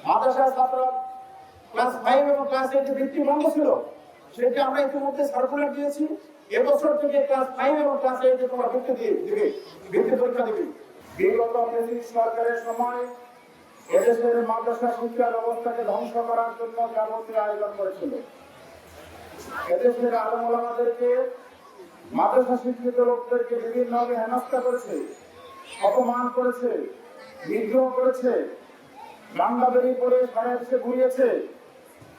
মাদ্রাসার ছাত্র ক্লাস 5 এবং ক্লাস 8 ভিত্তি বন্ধ ছিল, সেটা আমরা ইতিমধ্যে সার্কুলার দিয়েছি। এবছর থেকে ক্লাস 5 এবং ক্লাস 8 তোমরা ভিত্তি পরীক্ষা দিবে। বিগত ব্রিটিশ সরকারের সময় এদেশের মাদ্রাসা শিক্ষা ব্যবস্থাকে ধ্বংস করার জন্য যাবতীয় আয়োজন করেছিল। এদেশের আলেম ওলামাদেরকে, মাদ্রাসা শিক্ষিত লোকদেরকে বিভিন্নভাবে হেনস্থা করেছে, অপমান করেছে, নিগ্রহ করেছে, রান্নাবাড়ি করে সারা দেশে ঘুরিয়েছে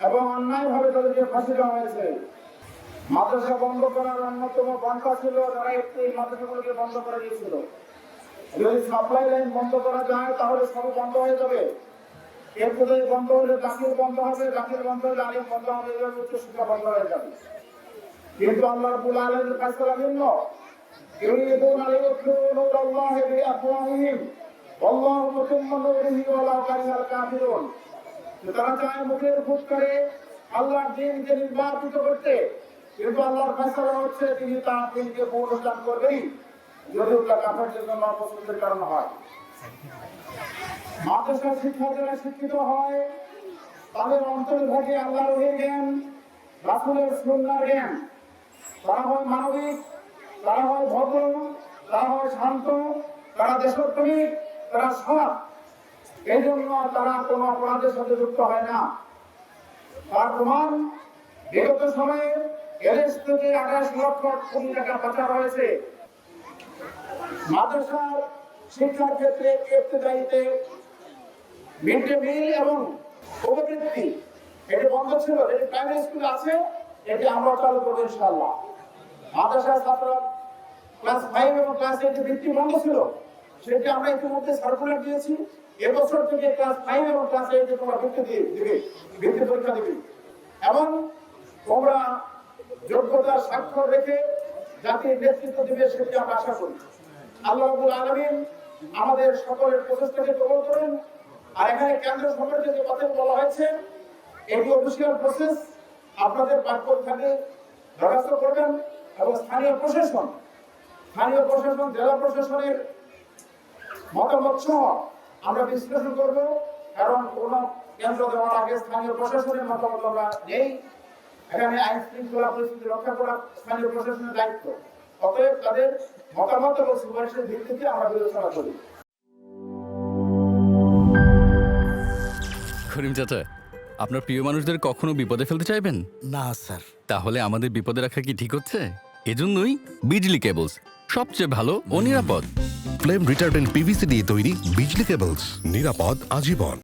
এবং অন্যায়ভাবে তাদেরকে ফাঁসি দেওয়া হয়েছে। মাদ্রাসা বন্ধ করার অন্যতম পন্থা ছিল তারা একটি মাদ্রাসাগুলোকে বন্ধ করে দিয়েছিল। যদি সাপ্লাই লাইন বন্ধ করা যায় তাহলে সব বন্ধ হয়ে যাবে। এরপরে বন্ধ হলে দাখিল বন্ধ হবে, দাখিল বন্ধ হলে আলিম বন্ধ হবে, উচ্চ শিক্ষা বন্ধ হয়ে যাবে। কিন্তু আল্লাহ রাব্বুল আলামিনের ফয়সালা ভিন্ন। ইউরিদুনা লিইউতফিউ নূরাল্লাহি বিআফওয়াহিহিম ওয়াল্লাহু মুতিম্মু নূরিহি ওয়ালাউ কারিহাল কাফিরুন। তারা চায় মুখের ফুৎকারে আল্লাহর দ্বীনকে নির্বাচিত করতে, কিন্তু আল্লাহর ফয়সালা হচ্ছে তিনি তার দ্বীনকে পূর্ণদান করবেন, যদি ওটা কাফেরদের জন্য অপছন্দের কারণ হয়। মাদ্রাসার শিক্ষার্থীরা শিক্ষিত হয়, তাদের অন্তরে থাকে আল্লাহর ওহীর জ্ঞান, রাসূলের সুন্নাহর জ্ঞান। তারা হয় মানবিক, তারা হয় ভদ্র, তারা হয় শান্ত, তারা দেশপ্রেমিক, তারা সৎ। এই জন্য তারা কোনো অপরাধের সাথে যুক্ত হয় না। তার প্রমাণ বিগত সময়ে এদেশ থেকে 28 লক্ষ কোটি টাকা পাচার হয়েছে। মাদ্রাসার শিক্ষার ক্ষেত্রে ইবতেদায়ীতে মিড ডে মিল এবং উপবৃত্তি এটি বন্ধ ছিল, এটি প্রাইমারি স্কুলে আছে, এটি আমরা চালু করবো ইনশাআল্লাহ। মাদ্রাসার ছাত্র ক্লাস 5 এবং ক্লাস 8 ভিত্তি বন্ধ ছিল, সেটা আমরা ইতিমধ্যে সার্কুলার দিয়েছি। এবছর থেকে ক্লাস 5 এবং ক্লাস 8 তোমরা ভিত্তি পরীক্ষা দিবে এবং তোমরা যোগ্যতার স্বাক্ষর রেখে জাতির নেতৃত্ব দিবে, সেটি আমরা আশা করি। আল্লাহ রাব্বুল আলামিন আমাদের সকলের প্রচেষ্টাকে কবুল করেন। আর এখানে কেন্দ্র সরকারকে যে কথা বলা হয়েছে, এটি অফিসিয়াল প্রসেস, আপনাদের পাঠ পরীক্ষাকে দরখাস্ত করবেন এবং স্থানীয় প্রশাসন, জেলা প্রশাসনের মতামত সহ আমরা বিশ্লেষণ করব। কারণ কোন কেন্দ্র দেওয়ার আগে স্থানীয় প্রশাসনের মতামত আমরা নেই। এখানে আইন শৃঙ্খলা পরিস্থিতি রক্ষা করা স্থানীয় প্রশাসনের দায়িত্ব। অতএব তাদের মতামত এবং সুপারিশের ভিত্তিতে আমরা বিবেচনা করি। করিম চাচা, আপনার প্রিয় মানুষদের কখনো বিপদে ফেলতে চাইবেন না স্যার। তাহলে আমাদের বিপদে রাখা কি ঠিক হচ্ছে? এজন্যই বিজলি কেবলস সবচেয়ে ভালো ও নিরাপদ। ফ্লেম রিটার্ডেন্ট পিভিসি দিয়ে তৈরি বিজলি কেবলস, নিরাপদ আজীবন।